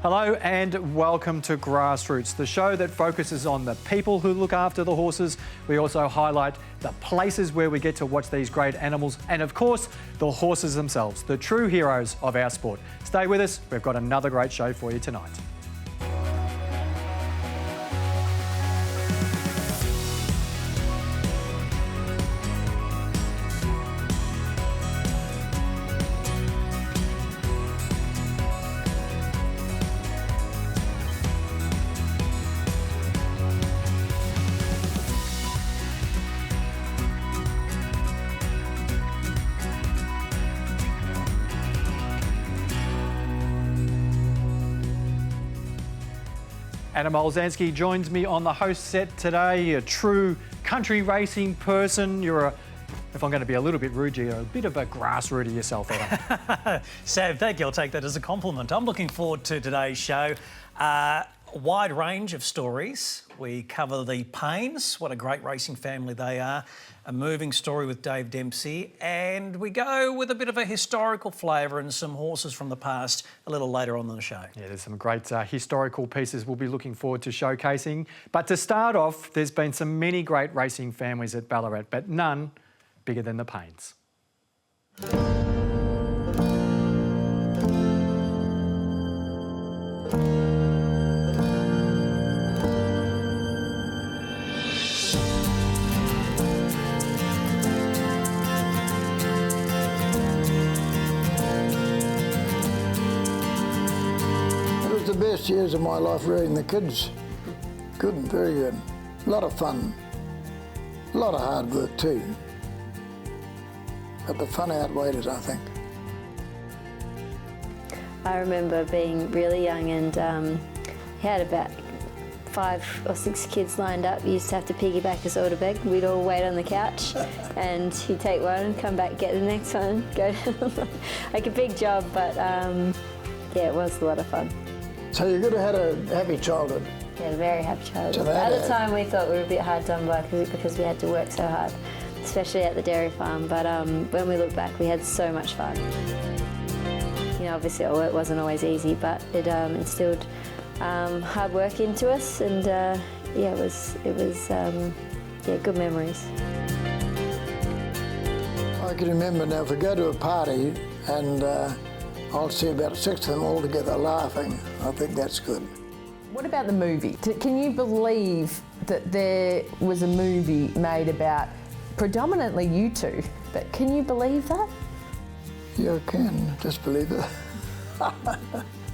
Hello and welcome to Grassroots, the show that focuses on the people who look after the horses. We also highlight the places where we get to watch these great animals and, of course, the horses themselves, the true heroes of our sport. Stay with us, we've got another great show for you tonight. Adam Olzanski joins me on the host set today, a true country racing person. If I'm going to be a little bit rude, you're a bit of a grassrooter yourself, Adam. Sam, thank you. I'll take that as a compliment. I'm looking forward to today's show. A wide range of stories. We cover the Paynes, what a great racing family they are, a moving story with Dave Dempsey, and we go with a bit of a historical flavour and some horses from the past a little later on in the show. Yeah, there's some great historical pieces we'll be looking forward to showcasing. But to start off, there's been some many great racing families at Ballarat, but none bigger than the Paynes. The best years of my life rearing the kids. Good, very good. A lot of fun. A lot of hard work too. But the fun outweighed it, I think. I remember being really young and had about 5 or 6 kids lined up. We used to have to piggyback a soda bag. We'd all wait on the couch and he'd take one and come back, get the next one, go down. Like a big job, but yeah, it was a lot of fun. So you could have had a happy childhood. Yeah, a very happy childhood. So at the time we thought we were a bit hard done by because we had to work so hard, especially at the dairy farm. But when we look back, we had so much fun. You know, obviously it wasn't always easy, but it instilled hard work into us, and yeah, it was yeah, good memories. I can remember now, if we go to a party and I'll see about 6 of them all together laughing, I think that's good. What about the movie? Can you believe that there was a movie made about predominantly you two, but can you believe that? Yeah, I can, just believe it.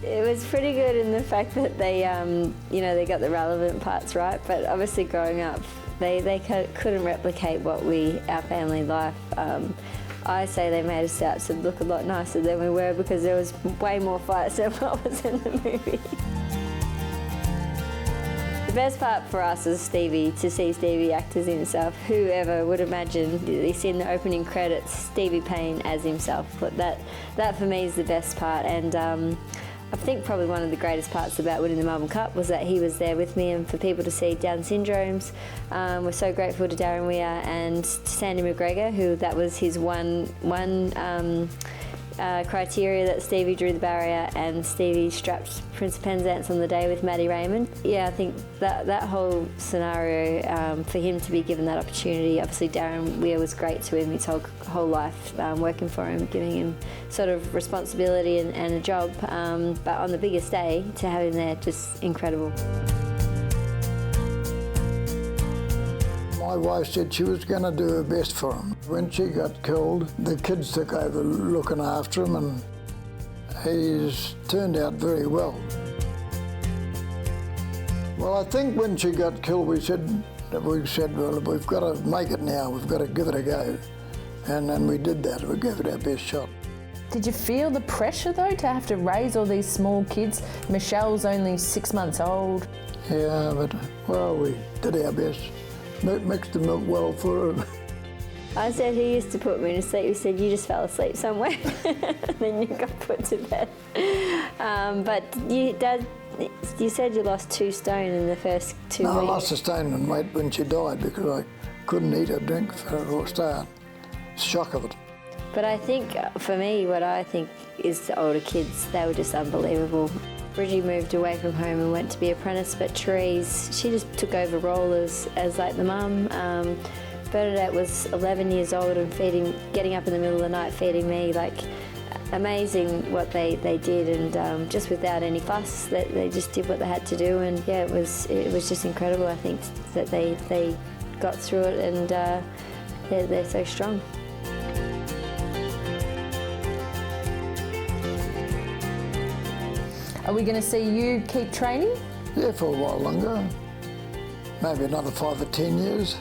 It was pretty good in the fact that they, you know, they got the relevant parts right, but obviously growing up, they couldn't replicate our family life. I say they made us out to look a lot nicer than we were because there was way more fights than what was in the movie. The best part for us was to see Stevie act as himself. Whoever would imagine you see in the opening credits Stevie Payne as himself. But that for me is the best part, and I think probably one of the greatest parts about winning the Melbourne Cup was that he was there with me, and for people to see Down syndromes. We're so grateful to Darren Weir and to Sandy McGregor, who that was his one criteria that Stevie drew the barrier, and Stevie strapped Prince of Penzance on the day with Maddie Raymond. Yeah, I think that whole scenario, for him to be given that opportunity, obviously Darren Weir was great to him his whole life, working for him, giving him sort of responsibility and a job, but on the biggest day, to have him there, just incredible. My wife said she was going to do her best for him. When she got killed, the kids took over looking after him, and he's turned out very well. Well, I think when she got killed, we said, well, we've got to make it now. We've got to give it a go. And we did that. We gave it our best shot. Did you feel the pressure, though, to have to raise all these small kids? Michelle's only 6 months old. Yeah, but, well, we did our best. Mixed the milk well for her. I said he used to put me to sleep. He said, you just fell asleep somewhere. And then you got put to bed. But you said you lost 2 stone in the first 2 weeks. No, I lost a stone in weight when she died because I couldn't eat or drink for a start. Shock of it. But I think, for me, what I think is the older kids, they were just unbelievable. Bridgie moved away from home and went to be apprentice, but Therese, she just took over role as like the mum. Bernadette was 11 years old and getting up in the middle of the night feeding me. Like, amazing what they did, and just without any fuss, that they just did what they had to do. And yeah, it was just incredible. I think that they got through it, and they're so strong. Are we going to see you keep training? Yeah, for a while longer. Maybe another 5 or 10 years.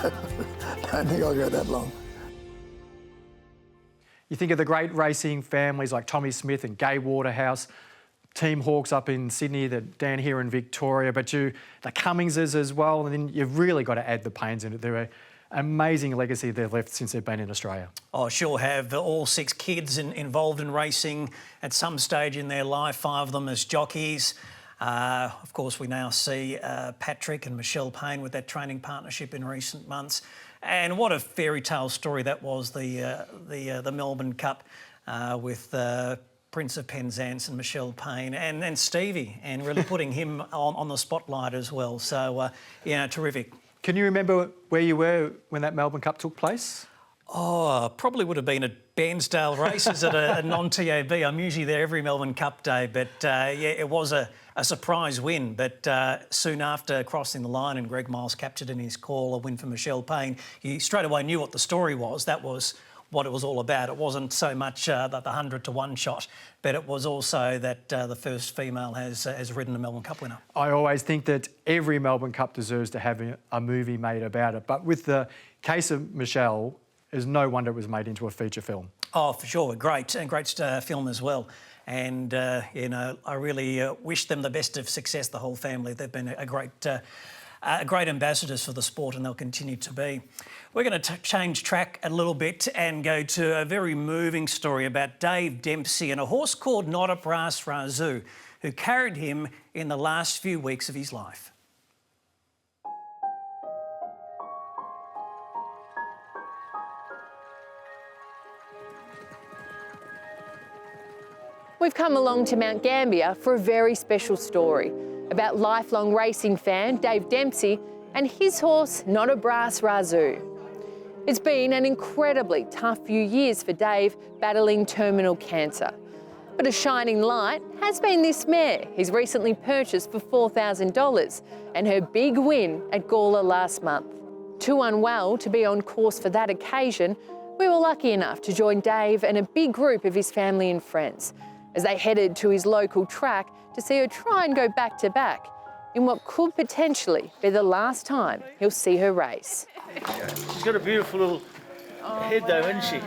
Don't think I'll go that long. You think of the great racing families like Tommy Smith and Gay Waterhouse, Team Hawks up in Sydney, down here in Victoria, but the Cummingses as well, and then you've really got to add the Paynes in it. They're an amazing legacy they've left since they've been in Australia. Oh, sure have. All 6 kids involved in racing at some stage in their life, 5 of them as jockeys. Of course, we now see Patrick and Michelle Payne with that training partnership in recent months. And what a fairy tale story that was, the Melbourne Cup with Prince of Penzance and Michelle Payne and Stevie, and really putting him on the spotlight as well. So, terrific. Can you remember where you were when that Melbourne Cup took place? Oh, probably would have been at Bairnsdale Races at a non-TAB. I'm usually there every Melbourne Cup day, but it was a surprise win. But soon after crossing the line and Greg Miles captured in his call a win for Michelle Payne, he straight away knew what the story was. That was what it was all about. It wasn't so much the 100-to-1 shot, but it was also that the first female has ridden a Melbourne Cup winner. I always think that every Melbourne Cup deserves to have a movie made about it. But with the case of Michelle, there's no wonder it was made into a feature film. Oh, for sure. Great film as well. And, I really wish them the best of success, the whole family. They've been great ambassadors for the sport, and they'll continue to be. We're going to change track a little bit and go to a very moving story about Dave Dempsey and a horse called Not a Brass Razoo, who carried him in the last few weeks of his life. We've come along to Mount Gambier for a very special story about lifelong racing fan Dave Dempsey and his horse, Not a Brass Razoo. It's been an incredibly tough few years for Dave, battling terminal cancer. But a shining light has been this mare he's recently purchased for $4,000 and her big win at Gawler last month. Too unwell to be on course for that occasion, we were lucky enough to join Dave and a big group of his family and friends as they headed to his local track to see her try and go back-to-back in what could potentially be the last time he'll see her race. She's got a beautiful little head though, hasn't she?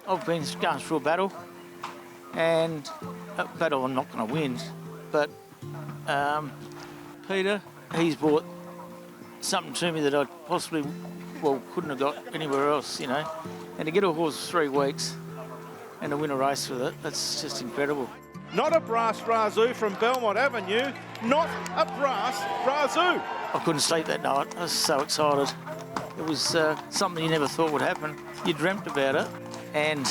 I've been going through a battle, and a battle I'm not going to win, but Peter, he's brought something to me that I possibly, couldn't have got anywhere else, and to get a horse 3 weeks and to win a race with it, that's just incredible. Not a Brass Razoo from Belmont Avenue. Not a Brass Razoo. I couldn't sleep that night. I was so excited. It was something you never thought would happen. You dreamt about it, and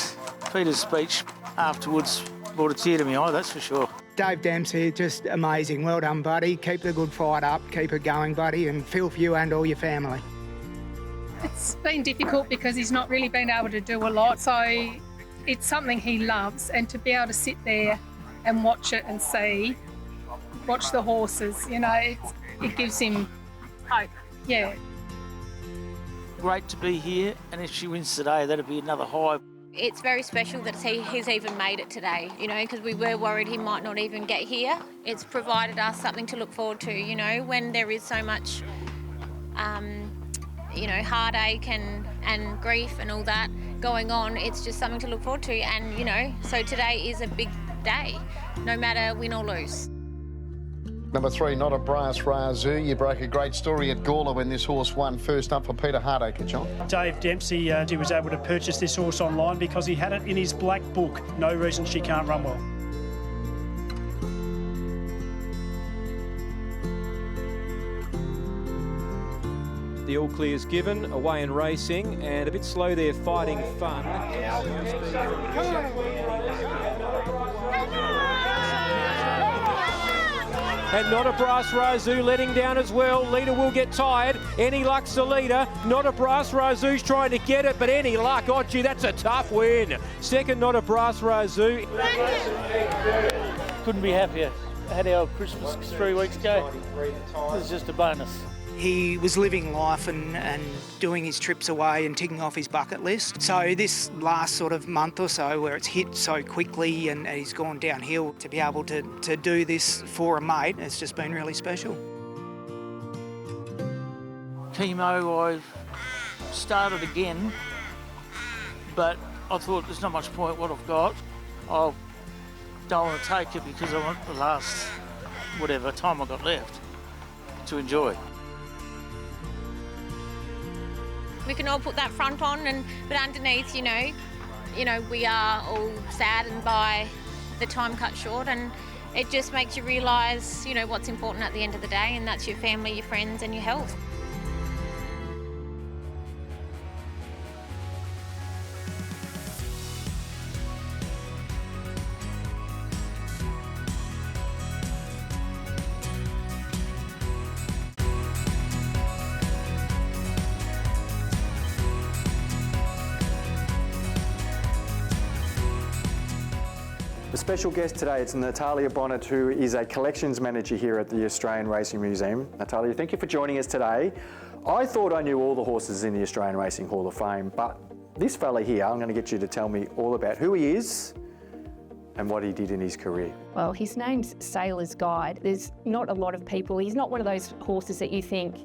Peter's speech afterwards brought a tear to my eye, that's for sure. Dave Dempsey, just amazing. Well done, buddy. Keep the good fight up. Keep it going, buddy, and feel for you and all your family. It's been difficult because he's not really been able to do a lot, so it's something he loves, and to be able to sit there and watch it and watch the horses, it gives him hope, yeah. Great to be here, and if she wins today, that'll be another high. It's very special that he's even made it today, because we were worried he might not even get here. It's provided us something to look forward to, when there is so much, heartache and grief and all that going on. It's just something to look forward to, and, so today is a big day, no matter win or lose. Number 3, Not a Brass Razoo. You broke a great story at Gawler when this horse won first up for Peter Hardacre, John. Dave Dempsey, he was able to purchase this horse online because he had it in his black book. No reason she can't run well. The all clear's given, away and racing, and a bit slow there, fighting fun. and Not a Brass Razoo letting down as well. Leader will get tired. Any Luck's the leader. Not a Brass Razoo's trying to get it, but Any Luck, oh gee, that's a tough win. Second, Not a Brass Razoo. Couldn't be happier. Had our Christmas 3 weeks ago. This is just a bonus. He was living life and doing his trips away and ticking off his bucket list. So this last sort of month or so where it's hit so quickly and he's gone downhill, to be able to do this for a mate, it's just been really special. Chemo, I started again, but I thought there's not much point what I've got. I don't want to take it because I want the last, whatever time I got left to enjoy. We can all put that front on, but underneath, you know, we are all saddened by the time cut short, and it just makes you realise, you know, what's important at the end of the day, and that's your family, your friends, and your health. The special guest today is Natalia Bonnet, who is a collections manager here at the Australian Racing Museum. Natalia, thank you for joining us today. I thought I knew all the horses in the Australian Racing Hall of Fame, but this fella here, I'm going to get you to tell me all about who he is and what he did in his career. Well, his name's Sailor's Guide. There's not a lot of people. He's not one of those horses that you think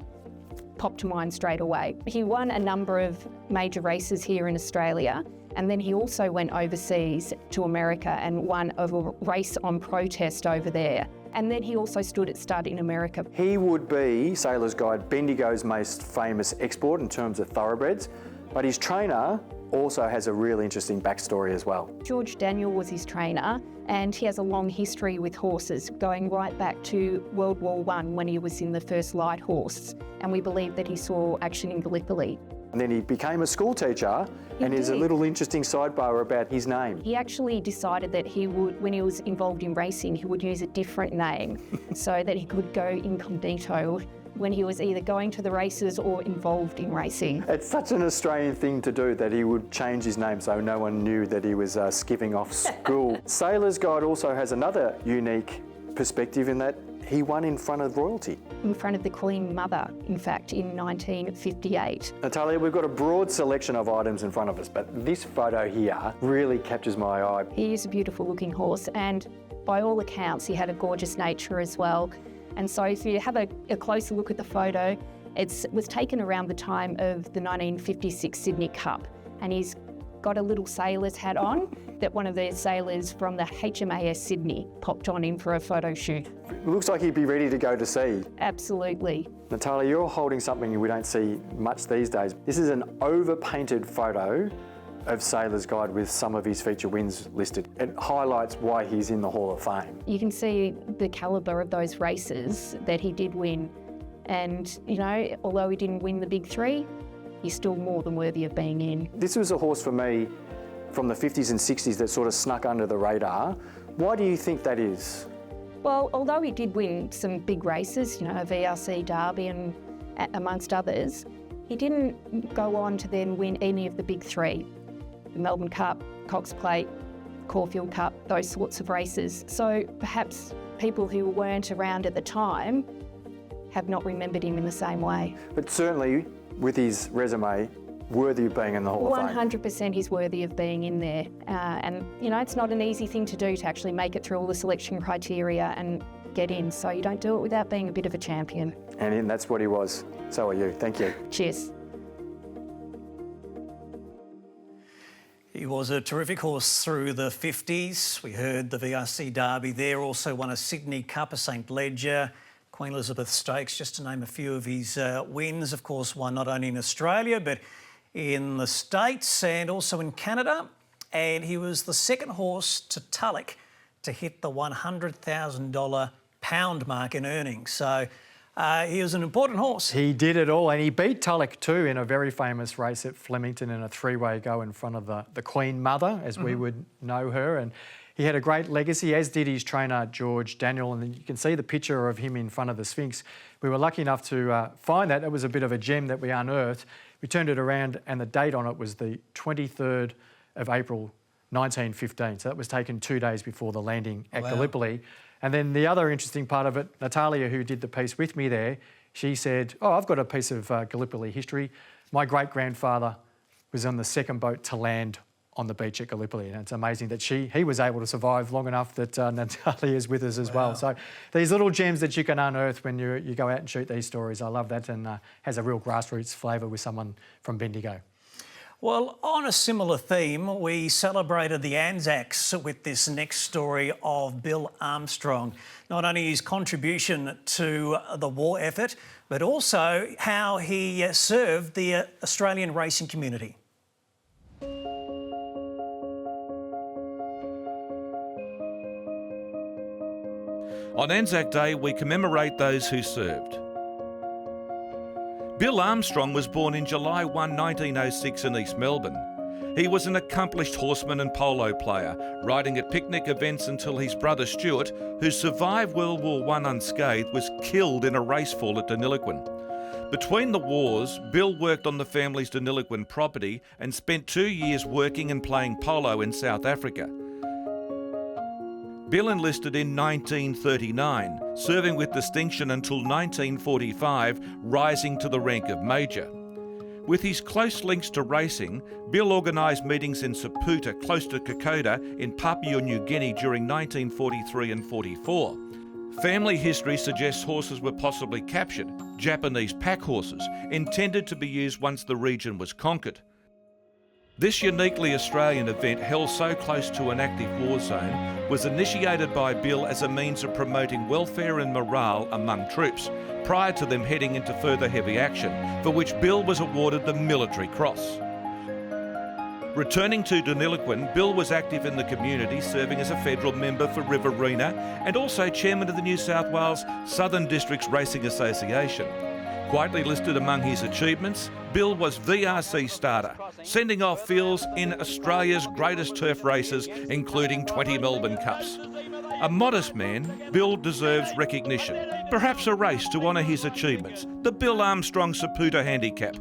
pop to mind straight away. He won a number of major races here in Australia, and then he also went overseas to America and won a race on protest over there. And then he also stood at stud in America. He would be, Sailor's Guide, Bendigo's most famous export in terms of thoroughbreds, but his trainer also has a really interesting backstory as well. George Daniel was his trainer, and he has a long history with horses, going right back to World War I when he was in the first light horse, and we believe that he saw action in Gallipoli. And then he became a school teacher, and there's a little interesting sidebar about his name. He actually decided that he would, when he was involved in racing, he would use a different name so that he could go incognito when he was either going to the races or involved in racing. It's such an Australian thing to do that he would change his name so no one knew that he was skipping off school. Sailor's Guide also has another unique perspective in that he won in front of royalty. In front of the Queen Mother, in fact, in 1958. Natalia, we've got a broad selection of items in front of us, but this photo here really captures my eye. He is a beautiful looking horse, and by all accounts, he had a gorgeous nature as well. And so if you have a closer look at the photo, it was taken around the time of the 1956 Sydney Cup, and he's got a little sailor's hat on that one of the sailors from the HMAS Sydney popped on him for a photo shoot. It looks like he'd be ready to go to sea. Absolutely. Natalia, you're holding something we don't see much these days. This is an over-painted photo of Sailor's Guide with some of his feature wins listed. It highlights why he's in the Hall of Fame. You can see the calibre of those races that he did win. And, you know, although he didn't win the big three, he's still more than worthy of being in. This was a horse for me from the 50s and 60s that sort of snuck under the radar. Why do you think that is? Well, although he did win some big races, you know, a VRC Derby and amongst others, he didn't go on to then win any of the big three. The Melbourne Cup, Cox Plate, Caulfield Cup, those sorts of races. So perhaps people who weren't around at the time have not remembered him in the same way. But certainly, with his resume, worthy of being in the Hall of Fame. 100% he's worthy of being in there. And, you know, it's not an easy thing to do to actually make it through all the selection criteria and get in. So you don't do it without being a bit of a champion. And that's what he was. So are you. Thank you. Cheers. He was a terrific horse through the 50s. We heard the VRC Derby there, also won a Sydney Cup, a St Leger, Queen Elizabeth Stakes, just to name a few of his wins. Of course, won not only in Australia, but in the States and also in Canada. And he was the second horse to Tulloch to hit the $100,000 pound mark in earnings. So he was an important horse. He did it all, and he beat Tulloch too in a very famous race at Flemington in a three-way go in front of the Queen Mother, as we would know her. And He had a great legacy, as did his trainer, George Daniel, and you can see the picture of him in front of the Sphinx. We were lucky enough to find that. It was a bit of a gem that we unearthed. We turned it around and the date on it was the 23rd of April 1915. So that was taken 2 days before the landing at Gallipoli. And then the other interesting part of it, Natalia, who did the piece with me there, she said, oh, I've got a piece of Gallipoli history. My great-grandfather was on the second boat to land on the beach at Gallipoli, and it's amazing that he was able to survive long enough that Natalia is with us as well. So these little gems that you can unearth when you go out and shoot these stories, I love that, and has a real grassroots flavour with someone from Bendigo. Well, on a similar theme, we celebrated the Anzacs with this next story of Bill Armstrong. Not only his contribution to the war effort, but also how he served the Australian racing community. On Anzac Day, we commemorate those who served. Bill Armstrong was born in July 1, 1906 in East Melbourne. He was an accomplished horseman and polo player, riding at picnic events until his brother Stuart, who survived World War I unscathed, was killed in a race fall at Deniliquin. Between the wars, Bill worked on the family's Deniliquin property and spent 2 years working and playing polo in South Africa. Bill enlisted in 1939, serving with distinction until 1945, rising to the rank of Major. With his close links to racing, Bill organised meetings in Saputo, close to Kokoda, in Papua New Guinea during 1943 and 44. Family history suggests horses were possibly captured, Japanese pack horses, intended to be used once the region was conquered. This uniquely Australian event, held so close to an active war zone, was initiated by Bill as a means of promoting welfare and morale among troops, prior to them heading into further heavy action, for which Bill was awarded the Military Cross. Returning to Deniliquin, Bill was active in the community, serving as a federal member for Riverina and also chairman of the New South Wales Southern Districts Racing Association. Quietly listed among his achievements, Bill was VRC starter, sending off fields in Australia's greatest turf races, including 20 Melbourne Cups. A modest man, Bill deserves recognition, perhaps a race to honour his achievements, the Bill Armstrong Saputo Handicap.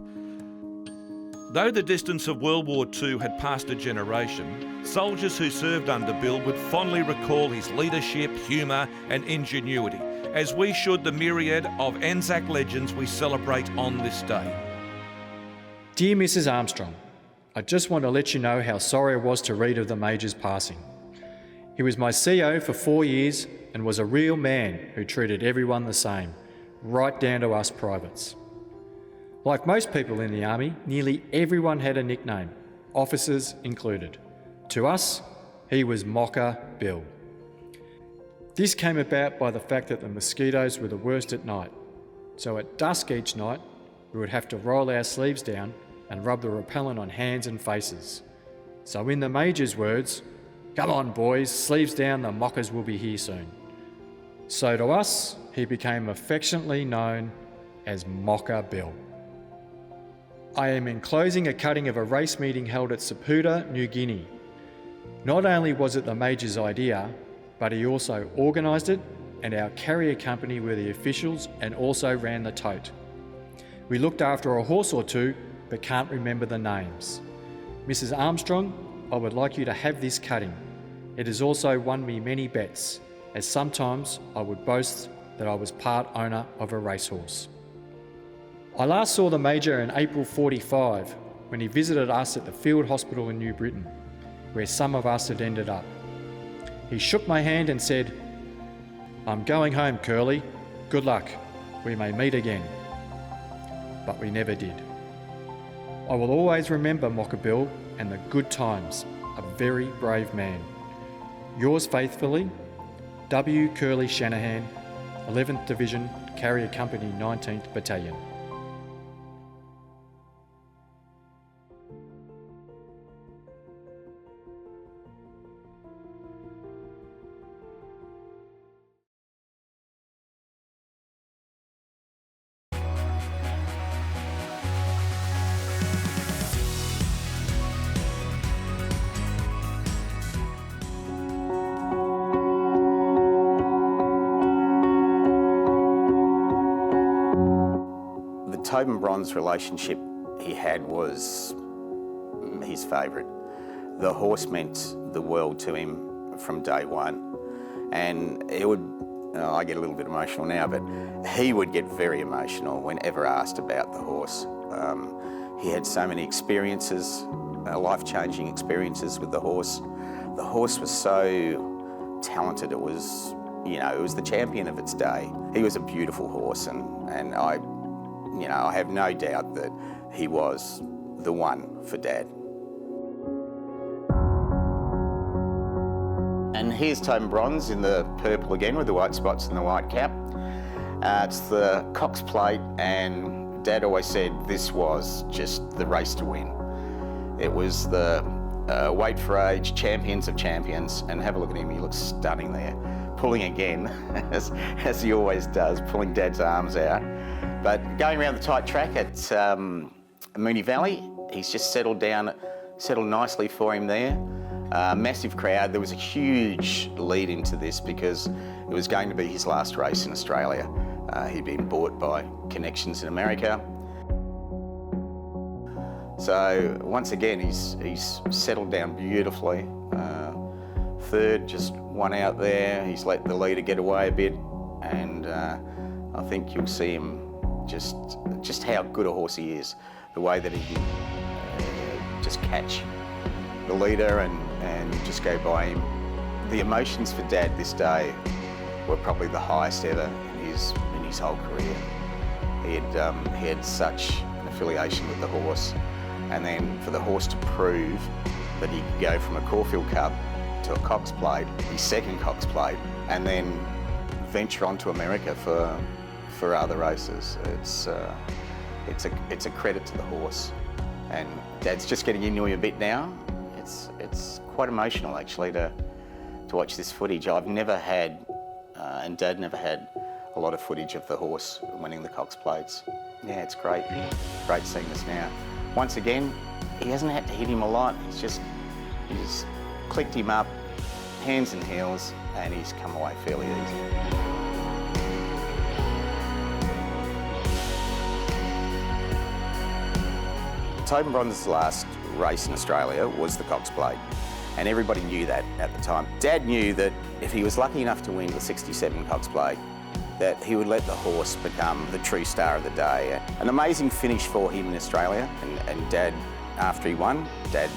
Though the distance of World War II had passed a generation, soldiers who served under Bill would fondly recall his leadership, humour and ingenuity, as we should the myriad of Anzac legends we celebrate on this day. Dear Mrs. Armstrong, I just want to let you know how sorry I was to read of the Major's passing. He was my CO for 4 years and was a real man who treated everyone the same, right down to us privates. Like most people in the Army, nearly everyone had a nickname, officers included. To us, he was Mocker Bill. This came about by the fact that the mosquitoes were the worst at night. So at dusk each night, we would have to roll our sleeves down and rub the repellent on hands and faces. So in the Major's words, come on boys, sleeves down, the mockers will be here soon. So to us, he became affectionately known as Mocker Bill. I am enclosing a cutting of a race meeting held at Saputo, New Guinea. Not only was it the Major's idea, but he also organised it, and our carrier company were the officials and also ran the tote. We looked after a horse or two, but can't remember the names. Mrs. Armstrong, I would like you to have this cutting. It has also won me many bets, as sometimes I would boast that I was part owner of a racehorse. I last saw the Major in April 45 when he visited us at the field hospital in New Britain, where some of us had ended up. He shook my hand and said, I'm going home, Curly. Good luck. We may meet again. But we never did. I will always remember Mocker Bill and the good times, a very brave man. Yours faithfully, W. Curly Shanahan, 11th Division, Carrier Company, 19th Battalion. Tobin Bron's relationship he had was his favourite. The horse meant the world to him from day one, and it would, I get a little bit emotional now, but he would get very emotional whenever asked about the horse. He had so many experiences, life-changing experiences with the horse. The horse was so talented. It was, you know, it was the champion of its day. He was a beautiful horse, and I have no doubt that he was the one for Dad. And here's Tobin Bronze in the purple again with the white spots and the white cap. It's the Cox Plate, and Dad always said this was just the race to win. It was the weight for age, champions of champions, and have a look at him, he looks stunning there. Pulling again, as he always does, pulling Dad's arms out. But going around the tight track at Moonee Valley, he's just settled nicely for him there. Massive crowd. There was a huge lead into this because it was going to be his last race in Australia. He'd been bought by connections in America. So once again, he's settled down beautifully. Third, just one out there. He's let the leader get away a bit, and I think you'll see him just how good a horse he is. The way that he can just catch the leader and just go by him. The emotions for Dad this day were probably the highest ever in his whole career. He had such an affiliation with the horse, and then for the horse to prove that he could go from a Caulfield Cup to a Cox Plate, his second Cox Plate, and then venture on to America for other races. It's a credit to the horse, and Dad's just getting into him a bit now. It's quite emotional actually to watch this footage. I've never had, and Dad never had, a lot of footage of the horse winning the Cox Plates. Yeah, it's great. Great seeing this now. Once again, he hasn't had to hit him a lot. He's just clicked him up, hands and heels, and he's come away fairly easy. Tobin Bronze's last race in Australia was the Cox Plate, and everybody knew that at the time. Dad knew that if he was lucky enough to win the 67 Cox Plate, that he would let the horse become the true star of the day. An amazing finish for him in Australia, and Dad, after he won, Dad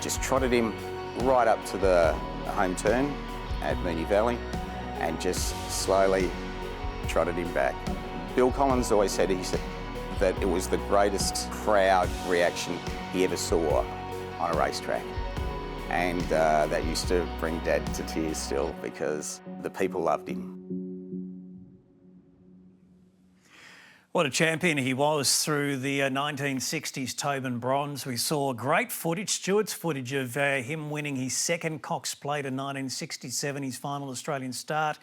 just trotted him right up to the home turn at Moonee Valley and just slowly trotted him back. Bill Collins always said that it was the greatest crowd reaction he ever saw on a racetrack. And that used to bring Dad to tears still because the people loved him. What a champion he was through the 1960s Tobin Bronze. We saw great footage, Stuart's footage of him winning his second Cox Plate in 1967, his final Australian start.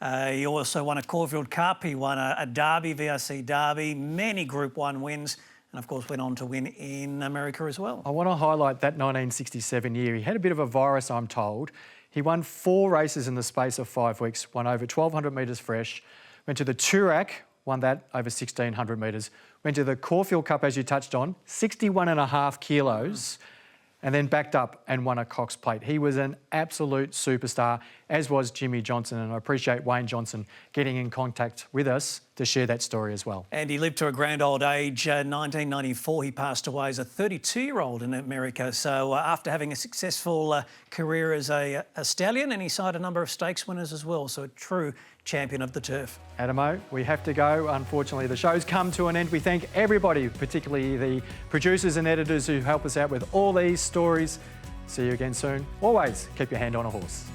He also won a Caulfield Cup, he won a Derby, VRC Derby, many Group 1 wins, and of course went on to win in America as well. I want to highlight that 1967 year. He had a bit of a virus, I'm told. He won 4 races in the space of 5 weeks, won over 1,200 metres fresh, went to the Toorak, won that over 1,600 metres, went to the Caulfield Cup, as you touched on, 61.5 kilos, and then backed up and won a Cox Plate. He was an absolute superstar, as was Jimmy Johnson, and I appreciate Wayne Johnson getting in contact with us to share that story as well. And he lived to a grand old age. 1994, he passed away as a 32-year-old in America. So after having a successful career as a stallion, and he signed a number of stakes winners as well. So a true champion of the turf. Adamo, we have to go. Unfortunately, the show's come to an end. We thank everybody, particularly the producers and editors who help us out with all these stories. See you again soon. Always keep your hand on a horse.